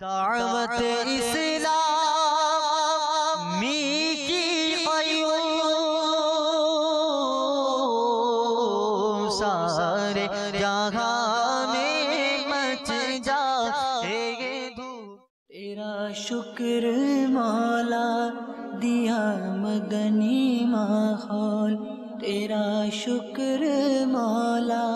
دعوت اسلامی کی قیوم سارے جہاں میں مچ جائے دھوم۔ تیرا شکر مولا دیا مدنی ماحول، تیرا شکر مولا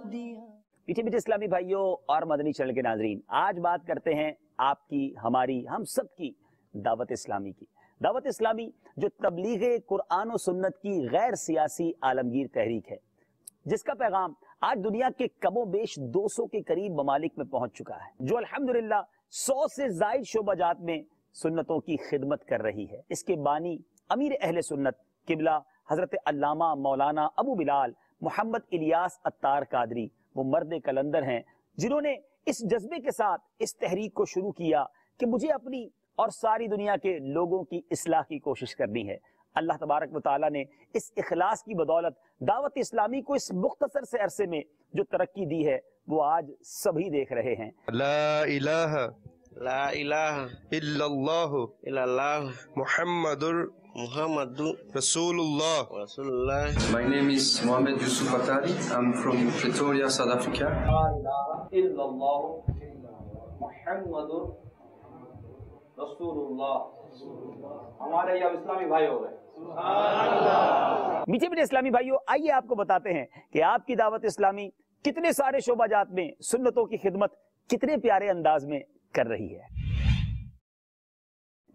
دیا۔ میٹھے میٹھے اسلامی بھائیوں اور مدنی چینل کے ناظرین، آج بات کرتے ہیں آپ کی، ہماری، ہم سب کی دعوت اسلامی کی۔ دعوت اسلامی جو تبلیغ قرآن و سنت کی غیر سیاسی عالمگیر تحریک ہے، جس کا پیغام آج دنیا کے کم و بیش 200 کے قریب ممالک میں پہنچ چکا ہے، جو الحمدللہ 100 سے زائد شعبہ جات میں سنتوں کی خدمت کر رہی ہے۔ اس کے بانی امیر اہل سنت قبلہ حضرت علامہ مولانا ابو بلال محمد الیاس عطار قادری، وہ مرد کلندر ہیں جنہوں نے اس جذبے کے ساتھ اس تحریک کو شروع کیا کہ مجھے اپنی اور ساری دنیا کے لوگوں کی اصلاح کی کوشش کرنی ہے۔ اللہ تبارک و تعالیٰ نے اس اخلاص کی بدولت دعوت اسلامی کو اس مختصر سے عرصے میں جو ترقی دی ہے وہ آج سبھی دیکھ رہے ہیں۔ لا الہ الا اللہ اللہ محمد محمد رسول اللہ۔ رسول اللہ۔ My name is Mohamed Yusuf Atari. I'm from Pretoria, South Africa. ہمارے یہ اسلامی بھائی ہو گئے۔ میٹھے میٹھے اسلامی بھائیوں، آئیے آپ کو بتاتے ہیں کہ آپ کی دعوت اسلامی کتنے سارے شعبہ جات میں سنتوں کی خدمت کتنے پیارے انداز میں کر رہی ہے۔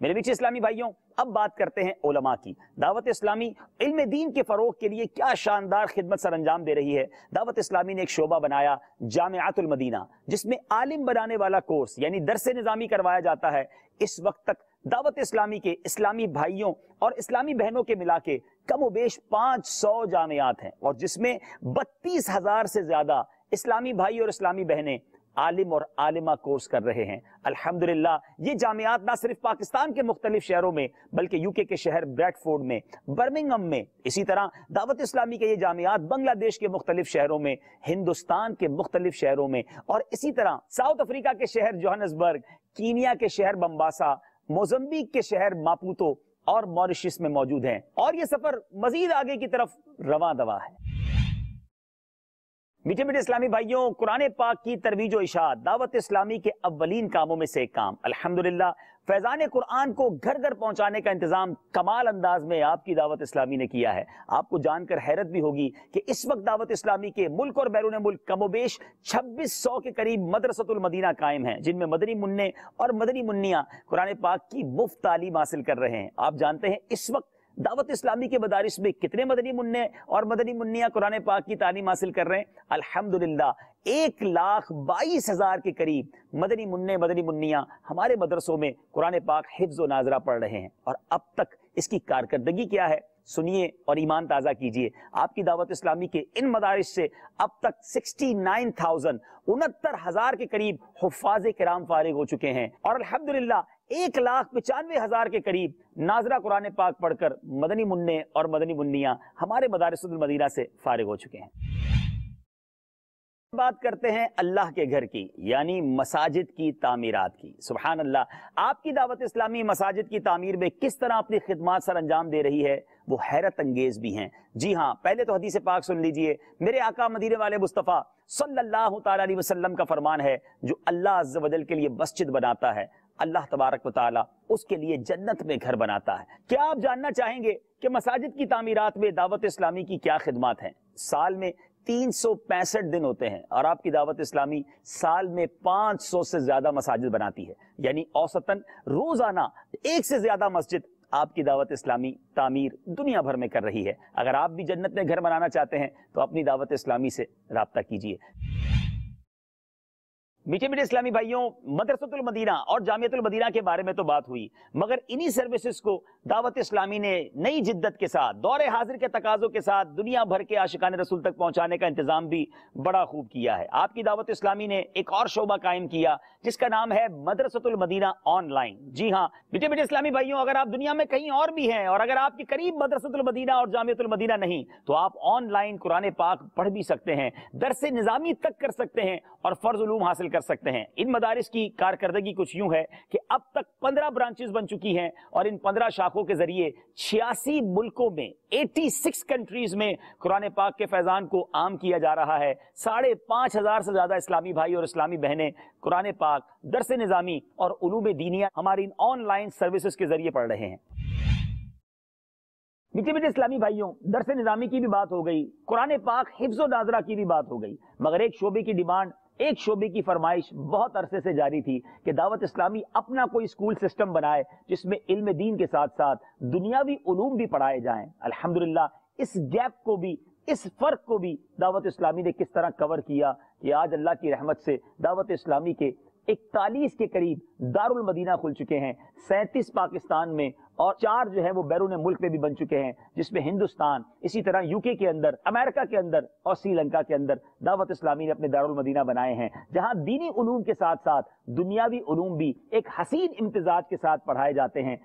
میرے میٹھے اسلامی بھائیوں، اب بات کرتے ہیں علماء کی۔ دعوت اسلامی علم دین کے فروغ کے لیے کیا شاندار خدمت سر انجام دے رہی ہے۔ دعوت اسلامی نے ایک شعبہ بنایا جامعۃ المدینہ، جس میں عالم بنانے والا کورس یعنی درس نظامی کروایا جاتا ہے۔ اس وقت تک دعوت اسلامی کے اسلامی بھائیوں اور اسلامی بہنوں کے ملا کے کم و بیش 500 جامعات ہیں، اور جس میں 32,000 سے زیادہ اسلامی بھائی اور اسلامی بہنیں عالم اور عالمہ کورس کر رہے ہیں۔ الحمدللہ یہ جامعات نہ صرف پاکستان کے مختلف شہروں میں بلکہ UK کے شہر بریڈ فورڈ میں، برمنگھم میں، اسی طرح دعوت اسلامی کے یہ جامعات بنگلہ دیش کے مختلف شہروں میں، ہندوستان کے مختلف شہروں میں، اور اسی طرح ساؤتھ افریقہ کے شہر جوہانسبرگ، کینیا کے شہر بمباسا، موزمبیق کے شہر ماپوتو اور موریشس میں موجود ہیں، اور یہ سفر مزید آگے کی طرف رواں دواں ہے۔ میٹھے میٹھے اسلامی بھائیوں، قرآن پاک کی ترویج و اشاعت دعوت اسلامی کے اولین کاموں میں سے ایک کام۔ الحمدللہ فیضان قرآن کو گھر گھر پہنچانے کا انتظام کمال انداز میں آپ کی دعوت اسلامی نے کیا ہے۔ آپ کو جان کر حیرت بھی ہوگی کہ اس وقت دعوت اسلامی کے ملک اور بیرون ملک کم و بیش 2600 کے قریب مدرسۃ المدینہ قائم ہیں، جن میں مدنی منع اور مدنی منیاں قرآن پاک کی مفت تعلیم حاصل کر رہے ہیں۔ آپ جانتے ہیں اس وقت دعوت اسلامی کے مدارس میں کتنے مدنی منع اور مدنی منیاں قرآن پاک کی تعلیم حاصل کر رہے ہیں؟ الحمدللہ 1,22,000 کے قریب مدنی منع مدنی منیاں ہمارے مدرسوں میں قرآن پاک حفظ و ناظرہ پڑھ رہے ہیں۔ اور اب تک اس کی کارکردگی کیا ہے سنیے اور ایمان تازہ کیجئے۔ آپ کی دعوت اسلامی کے ان مدارس سے اب تک 69,000 کے قریب حفاظ کرام فارغ ہو چکے ہیں، اور الحمدللہ 1,95,000 کے قریب ناظرہ قرآن پاک پڑھ کر مدنی منع اور مدنی منیاں ہمارے مدارس المدینہ سے فارغ ہو چکے ہیں۔ بات کرتے ہیں اللہ کے گھر کی، یعنی مساجد کی تعمیرات کی۔ سبحان اللہ، آپ کی دعوت اسلامی مساجد کی تعمیر میں کس طرح اپنی خدمات سر انجام دے رہی ہے وہ حیرت انگیز بھی ہیں۔ جی ہاں، پہلے تو حدیث پاک سن لیجئے۔ میرے آقا مدینے والے مصطفیٰ صلی اللہ تعالیٰ علیہ وسلم کا فرمان ہے، جو اللہ عز و جل کے لیے مسجد بناتا ہے، اللہ تبارک و تعالیٰ اس کے لیے جنت میں گھر بناتا ہے۔ کیا آپ جاننا چاہیں گے کہ مساجد کی تعمیرات میں دعوت اسلامی کی کیا خدمات ہیں؟ سال میں 365 دن ہوتے ہیں، اور آپ کی دعوت اسلامی سال میں 500 سے زیادہ مساجد بناتی ہے، یعنی اوسطاً روزانہ 1 سے زیادہ مسجد آپ کی دعوت اسلامی تعمیر دنیا بھر میں کر رہی ہے۔ اگر آپ بھی جنت میں گھر بنانا چاہتے ہیں تو اپنی دعوت اسلامی سے رابطہ کیجیے۔ میٹھے میٹھے اسلامی بھائیوں، مدرسۃ المدینہ اور جامعۃ المدینہ کے بارے میں تو بات ہوئی، مگر انہی سروسز کو دعوت اسلامی نے نئی جدت کے ساتھ، دور حاضر کے تقاضوں کے ساتھ دنیا بھر کے عاشقان رسول تک پہنچانے کا انتظام بھی بڑا خوب کیا ہے۔ آپ کی دعوت اسلامی نے ایک اور شعبہ قائم کیا جس کا نام ہے مدرسۃ المدینہ آن لائن۔ جی ہاں میٹھے میٹھے اسلامی بھائیوں، اگر آپ دنیا میں کہیں اور بھی ہیں اور اگر آپ کے قریب مدرسۃ المدینہ اور جامعۃ المدینہ نہیں تو آپ آن لائن قرآن پاک پڑھ بھی سکتے ہیں، درس نظامی تک کر سکتے ہیں اور فرض علوم حاصل کر سکتے ہیں۔ ان مدارس کی کارکردگی کچھ یوں ہے کہ اب تک 15 برانچز بن چکی ہیں اور ان 15 شاخوں کے ذریعے 86 ملکوں میں 86 کنٹریز میں قرآن پاک کے فیضان کو عام کیا جا رہا ہے۔ 5,500 سے زیادہ اسلامی بھائی اور اسلامی بہنیں قرآن پاک، درس نظامی اور علوم دینیہ ہماری ان آن لائن سروسز کے ذریعے پڑھ رہے ہیں۔ میٹھے میٹھے اسلامی بھائیوں، درس نظامی کی بھی بات ہو گئی، قرآن پاک حفظ و ناظرہ کی بھی بات ہو گئی، مگر ایک شعبے کی ڈیمانڈ، ایک شعبے کی فرمائش بہت عرصے سے جاری تھی کہ دعوت اسلامی اپنا کوئی اسکول سسٹم بنائے جس میں علم دین کے ساتھ ساتھ دنیاوی علوم بھی پڑھائے جائیں۔ الحمدللہ اس گیپ کو بھی، اس فرق کو بھی دعوت اسلامی نے کس طرح کور کیا کہ آج اللہ کی رحمت سے دعوت اسلامی کے 41 کے قریب دارالمدینہ کھل چکے ہیں، 37 پاکستان میں اور 4 جو ہے وہ بیرون ملک میں بھی بن چکے ہیں، جس میں ہندوستان، اسی طرح UK کے اندر، امریکہ کے اندر اور سری لنکا کے اندر دعوت اسلامی نے اپنے دارالمدینہ بنائے ہیں، جہاں دینی علوم کے ساتھ ساتھ دنیاوی علوم بھی ایک حسین امتزاج کے ساتھ پڑھائے جاتے ہیں۔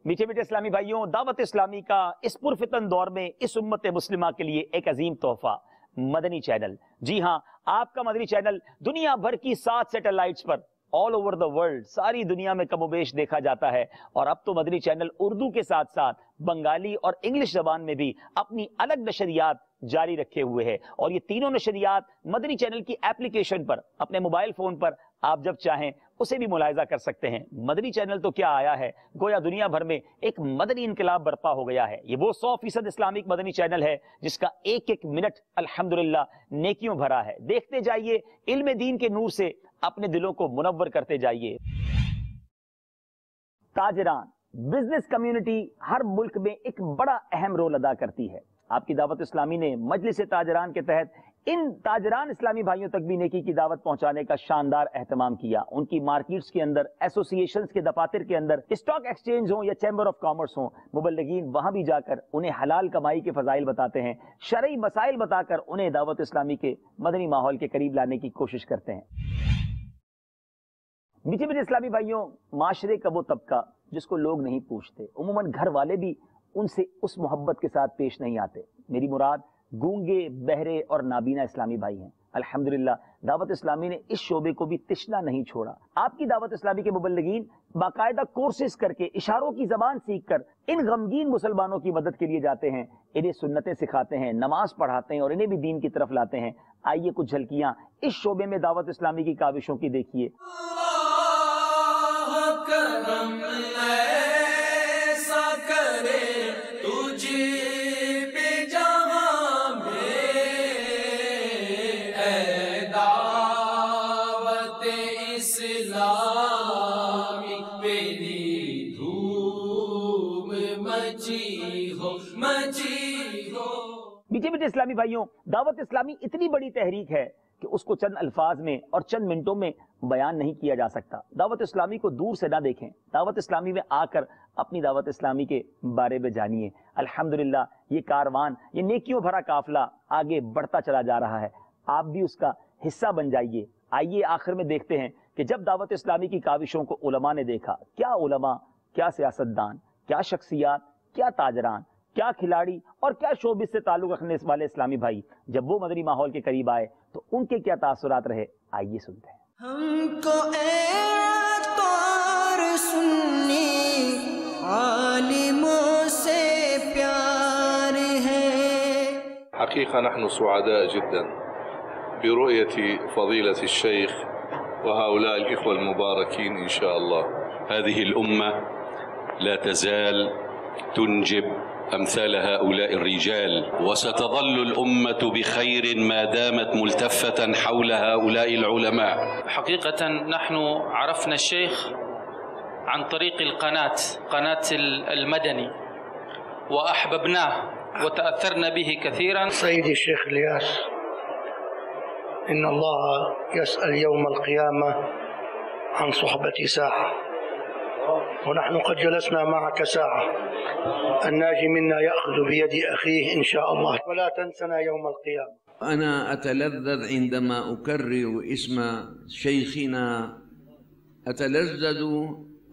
میٹھے میٹھے اسلامی بھائیوں، دعوت اسلامی کا اس پرفتن دور میں اس امت مسلمہ کے لیے ایک عظیم تحفہ، مدنی چینل۔ جی ہاں، آپ کا مدنی چینل دنیا بھر کی 7 satellites per all over the world, ساری دنیا میں کم و بیش دیکھا جاتا ہے، اور اب تو مدنی چینل اردو کے ساتھ ساتھ بنگالی اور انگلش زبان میں بھی اپنی الگ نشریات جاری رکھے ہوئے ہے، اور یہ تینوں نشریات مدنی چینل کی ایپلیکیشن پر اپنے موبائل فون پر آپ جب چاہیں اسے بھی ملاحظہ کر سکتے ہیں۔ مدنی چینل تو کیا آیا ہے، گویا دنیا بھر میں ایک مدنی انقلاب برپا ہو گیا ہے۔ یہ وہ 100% اسلامک مدنی چینل ہے جس کا ایک ایک منٹ الحمدللہ نیکیوں بھرا ہے۔ دیکھتے جائیے، علم دین کے نور سے اپنے دلوں کو منور کرتے جائیے۔ تاجران، بزنس کمیونٹی ہر ملک میں ایک بڑا اہم رول ادا کرتی ہے۔ آپ کی دعوت اسلامی نے مجلس تاجران کے تحت ان تاجران اسلامی بھائیوں تک بھی نیکی کی دعوت پہنچانے کا شاندار اہتمام کیا۔ ان کی مارکیٹس کے اندر، ایسوسیشنز کے دفاتر کے اندر، اسٹاک ایکسچینج ہوں یا چیمبر آف کامرس ہوں، مبلغین وہاں بھی جا کر انہیں حلال کمائی کے فضائل بتاتے ہیں، شرعی مسائل بتا کر انہیں دعوت اسلامی کے مدنی ماحول کے قریب لانے کی کوشش کرتے ہیں۔ میٹھے میٹھے اسلامی بھائیوں، معاشرے کا وہ طبقہ جس کو لوگ نہیں پوچھتے، عموماً گھر والے بھی ان سے اس محبت کے ساتھ پیش نہیں آتے۔ میری مراد گونگے، بہرے اور نابینا اسلامی بھائی ہیں۔ الحمدللہ دعوت اسلامی نے اس شعبے کو بھی تشنا نہیں چھوڑا۔ آپ کی دعوت اسلامی کے مبلغین باقاعدہ کورسز کر کے، اشاروں کی زبان سیکھ کر ان غمگین مسلمانوں کی مدد کے لیے جاتے ہیں، انہیں سنتیں سکھاتے ہیں، نماز پڑھاتے ہیں اور انہیں بھی دین کی طرف لاتے ہیں۔ آئیے کچھ جھلکیاں اس شعبے میں دعوت اسلامی کی کاوشوں کی دیکھیے۔ میٹھے میٹھے اسلامی بھائیوں، دعوت اسلامی اتنی بڑی تحریک ہے کہ اس کو چند الفاظ میں اور چند منٹوں میں بیان نہیں کیا جا سکتا۔ دعوت اسلامی کو دور سے نہ دیکھیں، دعوت اسلامی میں آ کر اپنی دعوت اسلامی کے بارے میں جانیے۔ الحمدللہ یہ کاروان، یہ نیکیوں بھرا قافلہ آگے بڑھتا چلا جا رہا ہے، آپ بھی اس کا حصہ بن جائیے۔ آئیے آخر میں دیکھتے ہیں کہ جب دعوت اسلامی کی کاوشوں کو علماء نے دیکھا، کیا علماء، کیا سیاستدان، کیا شخصیات، کیا تاجران، کیا کھلاڑی اور کیا شعبے سے تعلق رکھنے والے اسلامی بھائی جب وہ مدنی ماحول کے قریب آئے تو ان کے کیا تاثرات رہے، آئیے سنتے ہیں۔ ہم کو اے عطار سنی عالموں سے پیار ہے۔ حقيقة نحن سعداء جدا برؤية فضيلة الشيخ وهؤلاء الإخوة المباركين إن شاء الله. هذه الأمة لا تزال تنجب أمثال هؤلاء الرجال، وستظل الأمة بخير ما دامت ملتفة حول هؤلاء العلماء. حقيقة نحن عرفنا الشيخ عن طريق قناة المدني، وأحببناه وتأثرنا به كثيرا. سيدي الشيخ الياس، إن الله يسأل يوم القيامة عن صحبة ساعة، ونحن قد جلسنا معك ساعة. الناجي منا يأخذ بيد أخيه إن شاء الله، ولا تنسنا يوم القيامة. أنا أتلذذ عندما أكرر اسم شيخنا، أتلذذ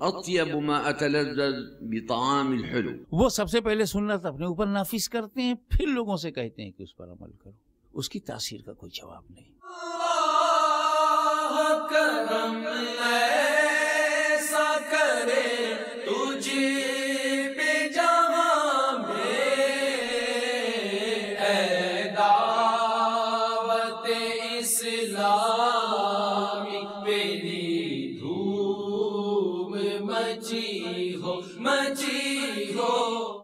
أطيب ما أتلذذ بطعام الحلو. وہ سب سے پہلے سنت اپنے اوپر نافذ کرتے ہیں، پھر لوگوں سے کہتے ہیں کہ اس پر عمل کرو، اس کی تاثیر کا کوئی جواب نہیں۔ کرم ایسا کرے تجھ پہ جہاں میں، اے دعوت اسلامی میری دھوم مچی ہو